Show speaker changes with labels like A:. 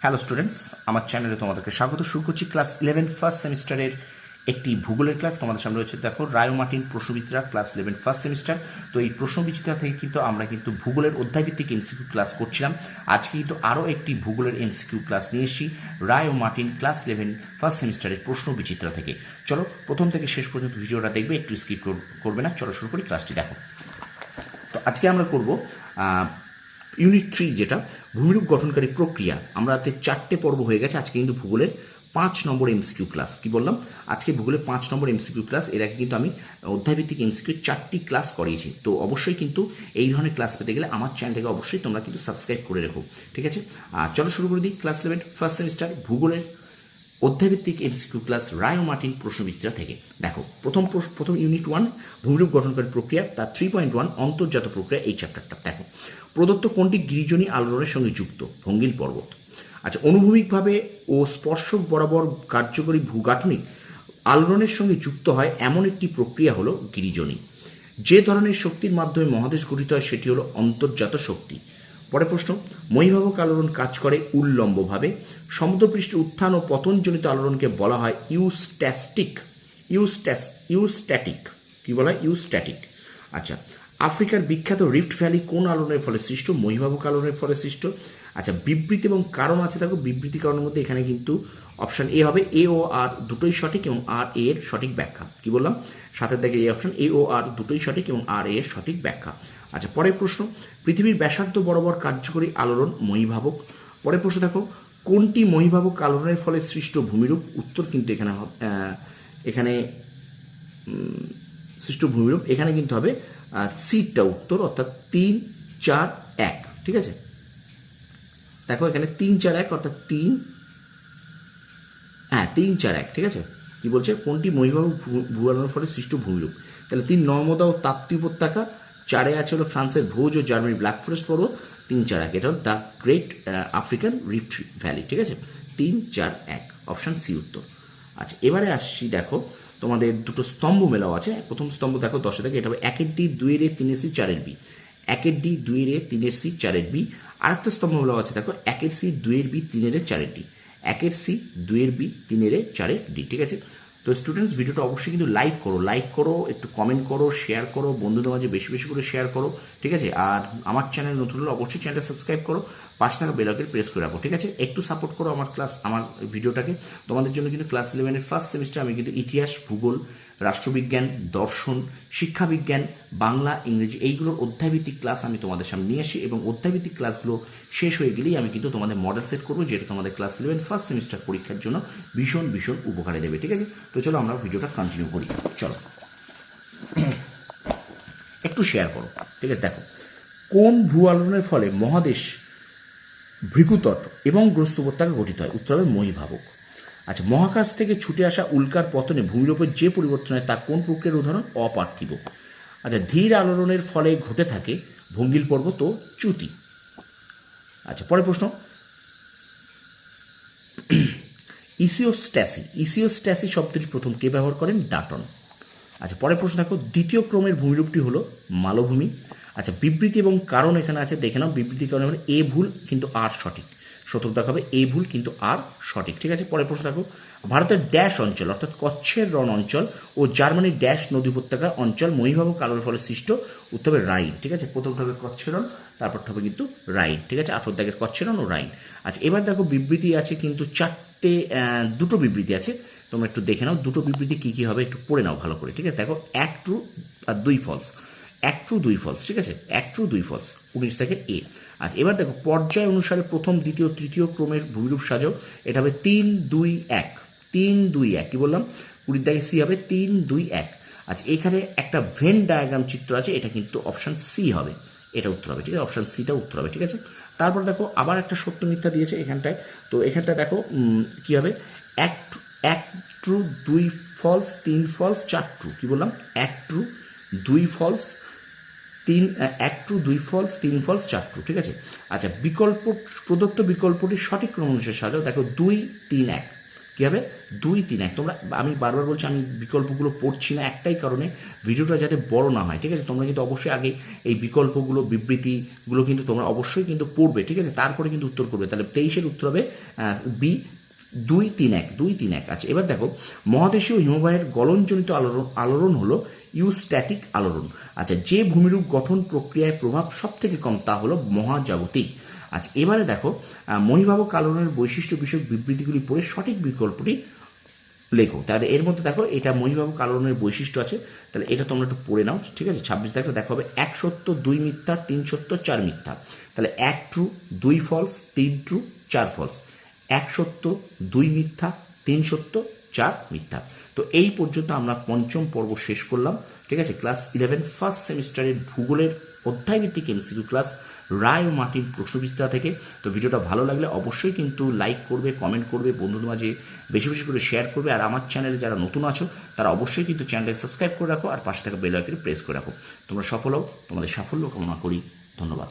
A: Hello students, আমার চ্যানেলে তোমাদেরকে স্বাগত। শুরু করছি ক্লাস 11 ফার্স্ট সেমিস্টারের একটি ভূগোলের ক্লাস। তোমাদের সামনে রয়েছে দেখো রায় মার্টিন প্রশ্নবিচিত্রা ক্লাস 11 ফার্স্ট সেমিস্টার। তো এই প্রশ্নবিচিত্রা থেকে কিন্তু আমরা কিন্তু ভূগোলের অধ্যায়ভিত্তিক এমসিকিউ ক্লাস করছিলাম। আজকে কিন্তু আরও একটি ভূগোলের এমসিকিউ ক্লাস নিয়ে এসেছি রায় ও মার্টিন ক্লাস 11 ফার্স্ট সেমিস্টারের প্রশ্নবিচিত্রা থেকে। চলো প্রথম থেকে শেষ পর্যন্ত ভিডিওটা দেখবে, একটু স্কিপ করবে না। চলো শুরু করি, ক্লাসটি দেখো। তো আজকে আমরা করব ইউনিট 3, যেটা ভূমিরূপ গঠনকারী প্রক্রিয়া। আমাদের 4টে পর্ব হয়ে গেছে। আজকে কিন্তু ভূগোলের 5 নম্বর এমসিকিউ ক্লাস। কি বললাম? আজকে ভূগোলের 5 নম্বর এমসিকিউ ক্লাস। এর আগে কিন্তু আমি অধ্যায়ভিত্তিক এমসিকিউ 4টি ক্লাস করিয়েছি। তো অবশ্যই কিন্তু এই ধরনের ক্লাস পেতে গেলে আমার চ্যানেলটাকে অবশ্যই তোমরা কিন্তু সাবস্ক্রাইব করে রেখো, ঠিক আছে? আর চলো শুরু করে দিই ক্লাস 11 ফার্স্ট সেমিস্টার ভূগোলের অধ্যায়ভিত্তিক এমসিকিউ ক্লাস রায় ও মার্টিন প্রশ্নবিচিত্রা থেকে। দেখো প্রথম ইউনিট 1 ভূমিরূপ গঠনকারী প্রক্রিয়া, তার 3.1 অন্তর্জাত প্রক্রিয়া, এই চ্যাপ্টারটা দেখো। প্রদত্ত কোনটি গিরিজনী আলোড়নের সঙ্গে যুক্ত? ভঙ্গিল পর্বত। আচ্ছা, অনুভূমিকভাবে ও স্পর্শক বরাবর কার্যকরী ভূগাঠনিক আলোড়নের সঙ্গে যুক্ত হয় এমন একটি প্রক্রিয়া হলো গিরিজনী। যে ধরনের শক্তির মাধ্যমে মহাদেশ গঠিত হয় সেটি হলো অন্তর্জাত শক্তি। পরের প্রশ্ন, মহীভাবক আলোড়ন কাজ করে উল্লম্বভাবে। সমুদ্রপৃষ্ঠের উত্থান ও পতনজনিত আলোড়নকে বলা হয় ইউস্ট্যাটিক। কি বলা হয়? ইউস্ট্যাটিক। আচ্ছা, আফ্রিকার বিখ্যাত রিফট ভ্যালি কোন আলোড়নের ফলে সৃষ্ট? মহীভাবক আলোড়নের ফলে সৃষ্ট। আচ্ছা, বিবৃতি এবং কারণ আছে। দেখো বিবৃতি কারণের মধ্যে এখানে কিন্তু অপশন এ হবে। এ ও আর দুটোই সঠিক এবং আর এ এর সঠিক ব্যাখ্যা। কি বললাম? সাথে দেখে এই অপশন এ ও আর দুটোই সঠিক এবং আর এ এর সঠিক ব্যাখ্যা। আচ্ছা, পরের প্রশ্ন, পৃথিবীর ব্যাসার্ধ বরাবর কার্যকরী আলোড়ন মহীভাবক। পরের প্রশ্ন দেখো, কোনটি মহীভাবক আলোড়নের ফলে সৃষ্ট ভূমিরূপ? উত্তর কিন্তু এখানে সৃষ্ট ভূমিরূপ এখানে কিন্তু হবে সিটটা উত্তর, অর্থাৎ 3, 4, 1। ঠিক আছে, দেখো এখানে 3, 4, 1 অর্থাৎ 3, 4, 1। ঠিক আছে, কি বলছে? কোনটি মহীভাবক ভূগঠনের ফলে সৃষ্ট ভূমিরূপ? তাহলে 3 নর্মদা ও তাপ্তি উপত্যকা, 4 আছে হলো ফ্রান্সের ভোজ ও জার্মানির ব্ল্যাক ফরেস্ট পর্বত, 3, 4, 1 এটা হল the great African rift valley. ঠিক আছে, 3, 4, 1 অপশন সি উত্তর। আচ্ছা, এবারে আসছি, দেখো তোমাদের দুটো স্তম্ভ মেলাও আছে। প্রথম স্তম্ভ দেখো 10 থেকে, এটা হবে 1 D 2 A 3 C 4 B. 1 D 2 A 3 C 4 B. আরেকটা স্তম্ভ মেলাও আছে, দেখো 1 C 2 B 3 4 D. 1 C 2 B 3 4 D. ঠিক আছে, তো স্টুডেন্টস ভিডিওটা অবশ্যই কিন্তু লাইক করো, একটু কমেন্ট করো, শেয়ার করো, বন্ধুদের মাঝে বেশি বেশি করে শেয়ার করো। ঠিক আছে, আর আমার চ্যানেল নতুন হলে অবশ্যই চ্যানেলটা সাবস্ক্রাইব করো, পাশে থাকা বেল আইকন প্রেস করে রাখো। ঠিক আছে, একটু সাপোর্ট করো আমার ভিডিওটাকে। তোমাদের জন্য কিন্তু ক্লাস 11 ফার্স্ট সেমিস্টার আমি কিন্তু ইতিহাস, ভূগোল, রাষ্ট্রবিজ্ঞান, দর্শন, শিক্ষাবিজ্ঞান, বাংলা, ইংরেজি এইগুলোর অধ্যায়ভিত্তিক ক্লাস আমি তোমাদের সামনে নিয়ে আসি, এবং অধ্যায়ভিত্তিক ক্লাসগুলো শেষ হয়ে গেলেই আমি কিন্তু তোমাদের মডেল সেট করবো, যেটা তোমাদের ক্লাস 11 ফার্স্ট সেমিস্টার পরীক্ষার জন্য ভীষণ ভীষণ উপকারে দেবে। ঠিক আছে, তো চলো আমরা ভিডিওটা কন্টিনিউ করি। চলো একটু শেয়ার করো। ঠিক আছে, দেখো কোন ভূ আলোড়নের ফলে মহাদেশ, ভৃগুতট এবং গ্রস্ত উপত্যকা গঠিত হয়? উত্তর হবে মহীভাবক। আচ্ছা, মহাকাশ থেকে ছুটে আসা উল্কার পতনে ভূমিরূপের যে পরিবর্তন হয় তা কোন প্রক্রিয়ার উদাহরণ? অপার্থিব। আচ্ছা, ধীর আলোড়নের ফলে ঘটে থাকে ভঙ্গিল পর্বত ও চ্যুতি। আচ্ছা, পরের প্রশ্ন, ইসিওস্ট্যাসি শব্দটি প্রথম কে ব্যবহার করেন? ডাটন। আচ্ছা, পরের প্রশ্ন দেখো, দ্বিতীয় ক্রমের ভূমিরূপটি হলো মালভূমি। আচ্ছা, বিবৃতি এবং কারণ এখানে আছে, দেখে নাও। বিবৃতি কারণ হলো এ ভুল কিন্তু আর সঠিক। সতর্ক দেখাবে এ ভুল কিন্তু আর সঠিক। ঠিক আছে, পরের প্রশ্ন দেখো, ভারতের ড্যাশ অঞ্চল অর্থাৎ কচ্ছের রণ অঞ্চল ও জার্মানির ড্যাশ নদী উপত্যকা অঞ্চল মহীভাবক আলোর ফলে সৃষ্ট? উত্তর হবে রাইন। ঠিক আছে, প্রথমটা হবে কচ্ছের রণ, তারপরটা হবে কিন্তু রাইন। ঠিক আছে, 18 দাগের কচ্ছের রণ ও রাইন। আচ্ছা, এবার দেখো বিবৃতি আছে কিন্তু দুটো বিবৃতি আছে, তোমরা একটু দেখে নাও দুটো বিবৃতি কী কী হবে, একটু পড়ে নাও ভালো করে। ঠিক আছে, দেখো 1 ট্রু আর 2 ফলস। 1 true 2 false. ঠিক আছে, 1 ট্রু 2 ফলস, 19 থেকে এ। আচ্ছা, এবার দেখো পর্যায় অনুসারে প্রথম, দ্বিতীয়, তৃতীয় ক্রমের ভূমিরূপ সাজাও। এটা হবে 3, 2, 1। 3, 2, 1 কি বললাম? 20 দাগে সি হবে 3, 2, 1। আচ্ছা, এখানে একটা ভেন ডায়াগ্রাম চিত্র আছে, এটা কিন্তু অপশন সি হবে, এটা উত্তর হবে। ঠিক আছে, অপশন সিটা উত্তর হবে। ঠিক আছে, তারপর দেখো আবার একটা সত্য মিথ্যা দিয়েছে এখানটায়। তো এখানটায় দেখো কি হবে? 1 ট্রু 2 ফলস, 3 ফলস, 4 ট্রু। কি বললাম? 1 true 2 false, 1 true 2 false, 3 false, 4 true. ঠিক আছে, আচ্ছা প্রদত্ত বিকল্পটি সঠিক ক্রম অনুসারে সাজাও। দেখো 2, 3, 1। কী হবে 2, 3, 1। তোমরা, আমি বারবার বলছি, আমি বিকল্পগুলো পড়ছি না একটাই কারণে, ভিডিওটা যাতে বড় না হয়, ঠিক আছে? তোমরা কিন্তু অবশ্যই আগে এই বিকল্পগুলো, বিবৃতিগুলো কিন্তু তোমরা অবশ্যই কিন্তু পড়বে, ঠিক আছে? তারপরে কিন্তু উত্তর করবে। তাহলে 23-এর উত্তর হবে বি, 2, 3, 1, 2, 3, 1। আচ্ছা, এবার দেখো, মহাদেশীয় হিমবাহের গলনজনিত আলোড়ন হলো ইউস্ট্যাটিক আলোড়ন। আচ্ছা, যে ভূমিরূপ গঠন প্রক্রিয়ায় প্রভাব সব থেকে কম তা হলো মহাজাগতিক। আচ্ছা, এবারে দেখো, মহীভাবক আলোড়নের বৈশিষ্ট্য বিষয়ক বিবৃতিগুলি পড়ে সঠিক বিকল্পটি লেখো। তাহলে এর মধ্যে দেখো, এটা মহীভাবক আলোড়নের বৈশিষ্ট্য আছে, তাহলে এটা তোমরা একটু পড়ে নাও, ঠিক আছে? 26 দেখা হবে 1 সত্য, 2 মিথ্যা, 3 সত্য, 4 মিথ্যা। তাহলে 1 ট্রু, 2 ফলস, 3 ট্রু, 4 ফলস। 1 সত্য, 2 মিথ্যা, 3 সত্য, 4 মিথ্যা। তো এই পর্যন্ত আমরা পঞ্চম পর্ব শেষ করলাম, ঠিক আছে? ক্লাস 11 ফার্স্ট সেমিস্টারের ভূগোলের অধ্যায়ভিত্তিক এমসিকিউ ক্লাস রায় ও মার্টিন প্রশ্নবিচিত্রা থেকে। তো ভিডিওটা ভালো লাগলে অবশ্যই কিন্তু লাইক করবে, কমেন্ট করবে, বন্ধুদের মাঝে বেশি বেশি করে শেয়ার করবে। আর আমার চ্যানেলে যারা নতুন আছো তারা অবশ্যই কিন্তু চ্যানেলটাকে সাবস্ক্রাইব করে রাখো আর পাশে থাকা বেল আইকনে প্রেস করে রাখো। তোমরা সফল হও, তোমাদের সাফল্য কামনা করি। ধন্যবাদ।